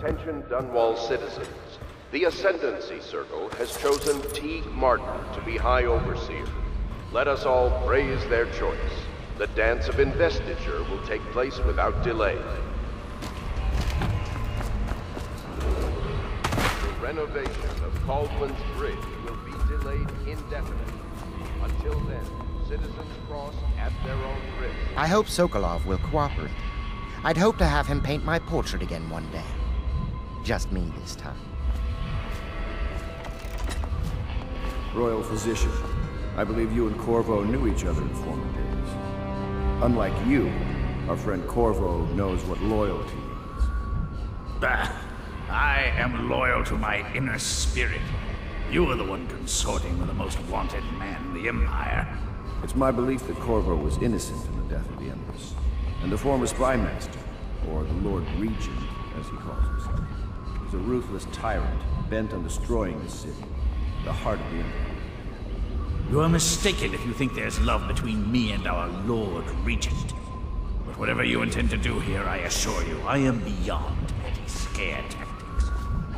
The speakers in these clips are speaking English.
Attention Dunwall citizens. The Ascendancy Circle has chosen T. Martin to be High Overseer. Let us all praise their choice. The dance of investiture will take place without delay. The renovation of Caldwell's Bridge will be delayed indefinitely. Until then, citizens cross at their own risk. I hope Sokolov will cooperate. I'd hope to have him paint my portrait again one day. Just me this time. Royal Physician, I believe you and Corvo knew each other in former days. Unlike you, our friend Corvo knows what loyalty means. Bah! I am loyal to my inner spirit. You are the one consorting with the most wanted man in the Empire. It's my belief that Corvo was innocent in the death of the Empress, and the former spy master, or the Lord Regent, as he calls himself, is a ruthless tyrant bent on destroying the city, the heart of the Empire. You are mistaken if you think there's love between me and our Lord Regent. But whatever you intend to do here, I assure you, I am beyond any scare tactics.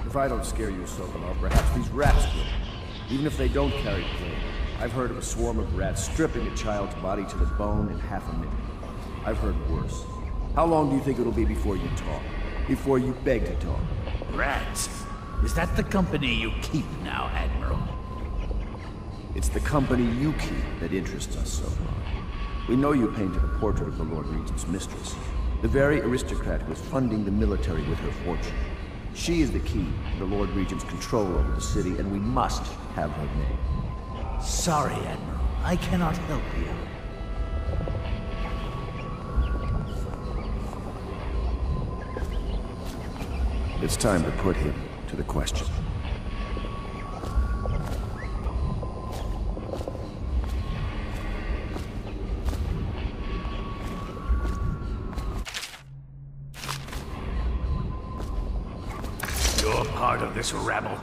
If I don't scare you, Sokolov, perhaps these rats will. Even if they don't carry plague, I've heard of a swarm of rats stripping a child's body to the bone in half a minute. I've heard worse. How long do you think it'll be before you talk? Before you beg to talk? Rats? Is that the company you keep now, Admiral? It's the company you keep that interests us so much. We know you painted a portrait of the Lord Regent's mistress, the very aristocrat who is funding the military with her fortune. She is the key to the Lord Regent's control over the city, and we must have her name. Sorry, Admiral. I cannot help you. It's time to put him to the question. You're part of this rabble,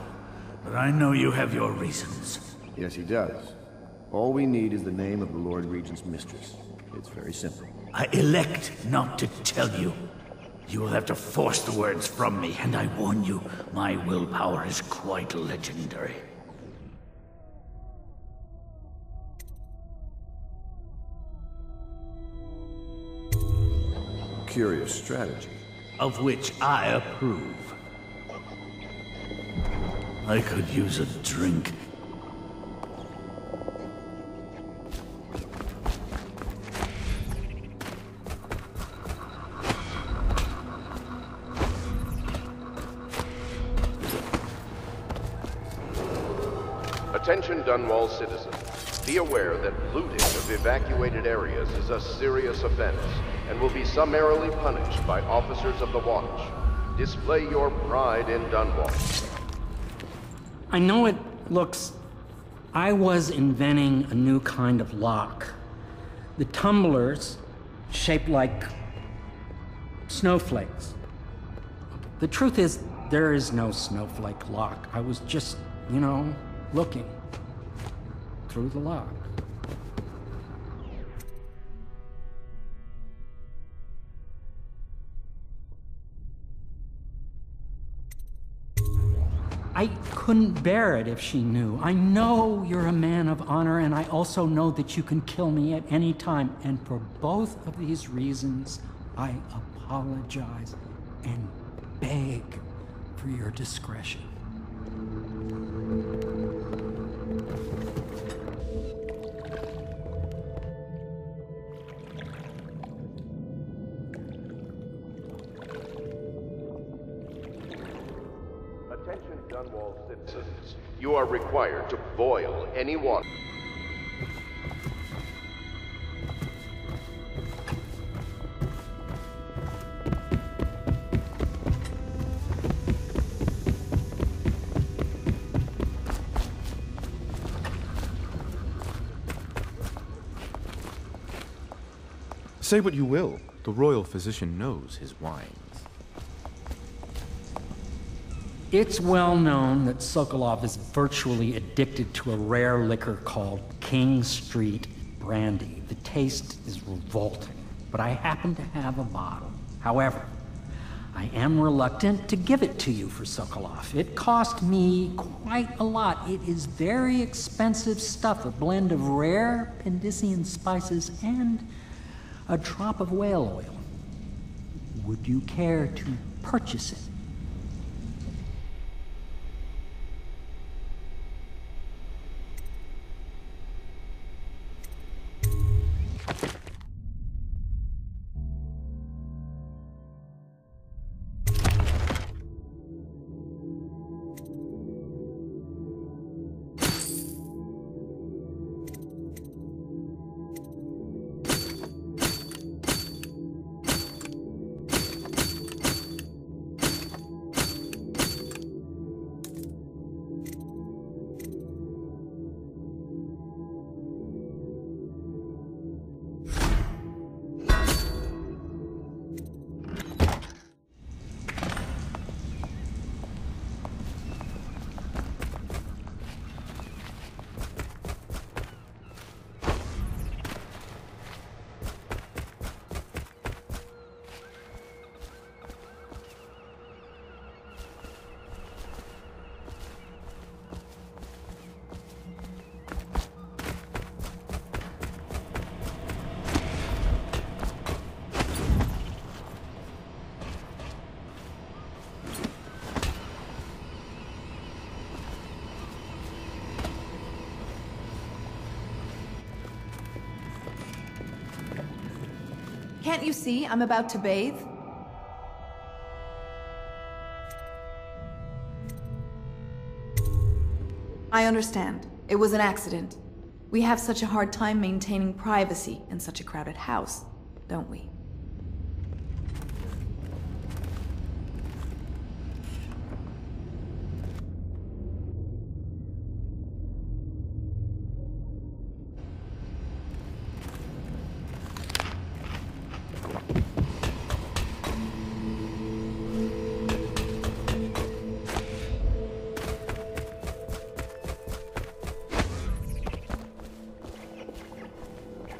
but I know you have your reasons. Yes, he does. All we need is the name of the Lord Regent's mistress. It's very simple. I elect not to tell you. You will have to force the words from me, and I warn you, my willpower is quite legendary. Curious strategy. Of which I approve. I could use a drink. Attention Dunwall citizens. Be aware that looting of evacuated areas is a serious offense and will be summarily punished by officers of the Watch. Display your pride in Dunwall. I know it looks... I was inventing a new kind of lock. The tumblers, shaped like snowflakes. The truth is, there is no snowflake lock. I was just, you know, looking through the lock. I couldn't bear it if she knew. I know you're a man of honor, and I also know that you can kill me at any time. And for both of these reasons, I apologize and beg for your discretion. Attention Dunwall citizens. You are required to boil any water. Say what you will, the royal physician knows his wines. It's well known that Sokolov is virtually addicted to a rare liquor called King Street Brandy. The taste is revolting, but I happen to have a bottle. However, I am reluctant to give it to you for Sokolov. It cost me quite a lot. It is very expensive stuff, a blend of rare Pendician spices and a drop of whale oil. Would you care to purchase it? Can't you see I'm about to bathe? I understand. It was an accident. We have such a hard time maintaining privacy in such a crowded house, don't we?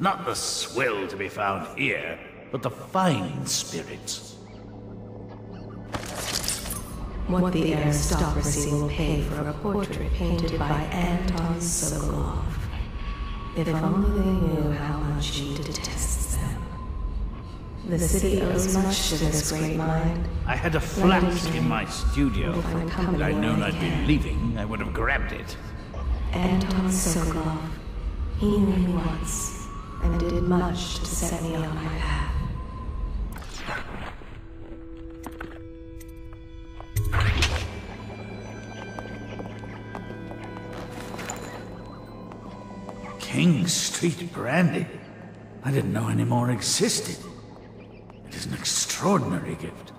Not the swill to be found here, but the fine spirits. What the aristocracy will pay for a portrait painted by Anton Sokolov. If only they knew how much he detests them. The city owes much to this great mind. I had a flat in my studio. Had I known I'd be leaving, I would have grabbed it. Anton Sokolov, he knew me once, and did much to set me on my path. King Street brandy? I didn't know any more existed. It is an extraordinary gift.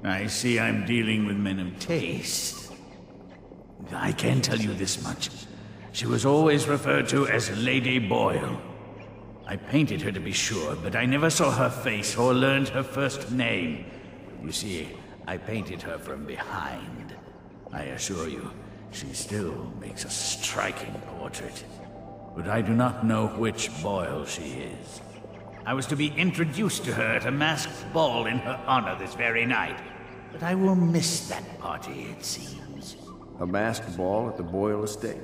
I see I'm dealing with men of taste. I can tell you this much. She was always referred to as Lady Boyle. I painted her to be sure, but I never saw her face or learned her first name. You see, I painted her from behind. I assure you, she still makes a striking portrait. But I do not know which Boyle she is. I was to be introduced to her at a masked ball in her honor this very night. But I will miss that party, it seems. A masked ball at the Boyle estate.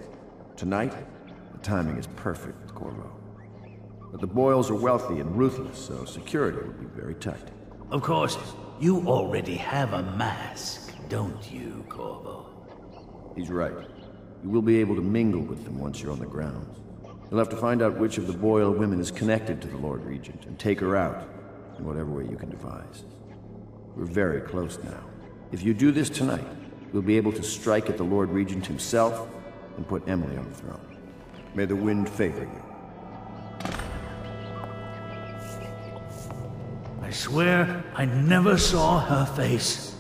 Tonight, the timing is perfect, Corvo. But the Boyles are wealthy and ruthless, so security will be very tight. Of course, you already have a mask, don't you, Corvo? He's right. You will be able to mingle with them once you're on the grounds. You'll have to find out which of the Boyle women is connected to the Lord Regent and take her out in whatever way you can devise. We're very close now. If you do this tonight, we'll be able to strike at the Lord Regent himself and put Emily on the throne. May the wind favor you. I swear I never saw her face,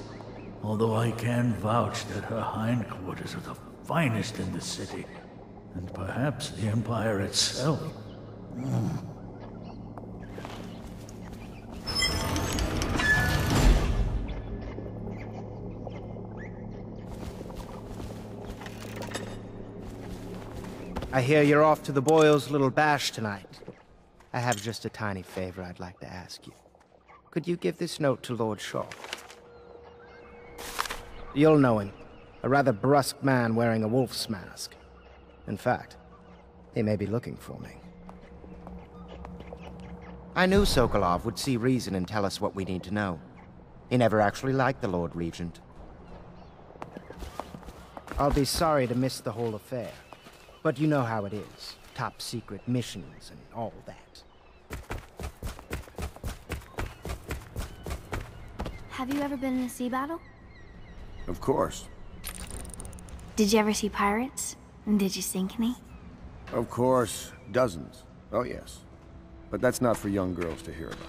although I can vouch that her hindquarters are the finest in the city, and perhaps the Empire itself. I hear you're off to the Boyles' little bash tonight. I have just a tiny favor I'd like to ask you. Could you give this note to Lord Shaw? You'll know him. A rather brusque man wearing a wolf's mask. In fact, he may be looking for me. I knew Sokolov would see reason and tell us what we need to know. He never actually liked the Lord Regent. I'll be sorry to miss the whole affair, but you know how it is. Top secret missions and all that. Have you ever been in a sea battle? Of course. Did you ever see pirates? And did you sink any? Of course. Dozens. Oh, yes. But that's not for young girls to hear about.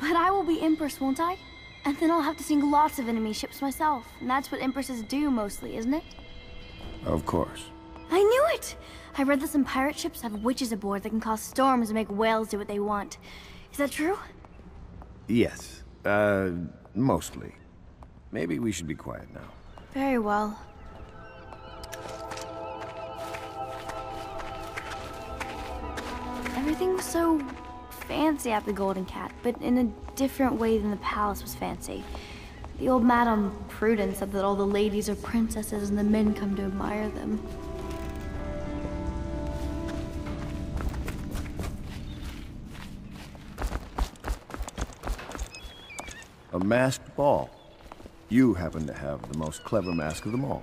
But I will be Empress, won't I? And then I'll have to sink lots of enemy ships myself. And that's what Empresses do mostly, isn't it? Of course. I knew it! I read that some pirate ships have witches aboard that can cause storms and make whales do what they want. Is that true? Yes. Mostly. Maybe we should be quiet now. Very well. Everything was so fancy at the Golden Cat, but in a different way than the palace was fancy. The old Madame Prudence said that all the ladies are princesses and the men come to admire them. A masked ball. You happen to have the most clever mask of them all.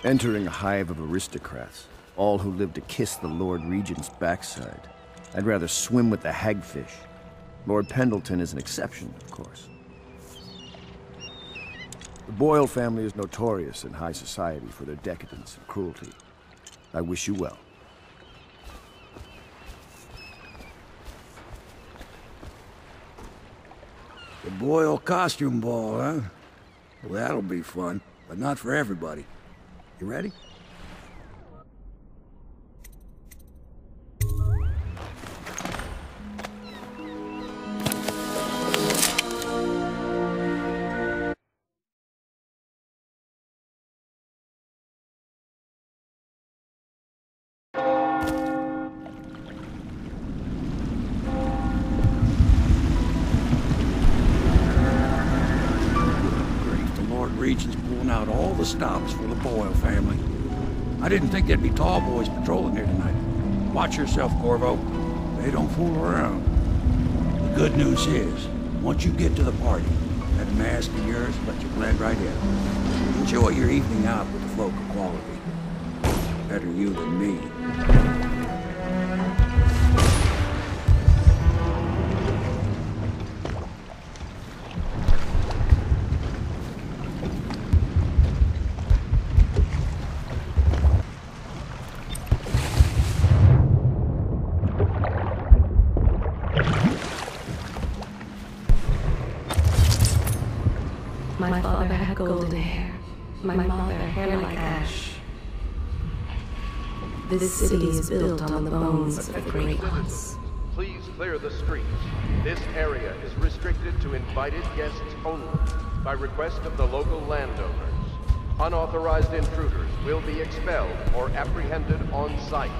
Entering a hive of aristocrats, all who live to kiss the Lord Regent's backside. I'd rather swim with the hagfish. Lord Pendleton is an exception, of course. The Boyle family is notorious in high society for their decadence and cruelty. I wish you well. The Boyle costume ball, huh? Well, that'll be fun, but not for everybody. You ready? Regent's pulling out all the stops for the Boyle family. I didn't think there'd be tall boys patrolling here tonight. Watch yourself, Corvo. They don't fool around. The good news is, once you get to the party, that mask of yours lets you blend right in. Enjoy your evening out with the folk of quality. Better you than me. My father had golden hair. My mother, hair like ash. This city is built on the bones of the great ones. Please clear the streets. This area is restricted to invited guests only, by request of the local landowners. Unauthorized intruders will be expelled or apprehended on site.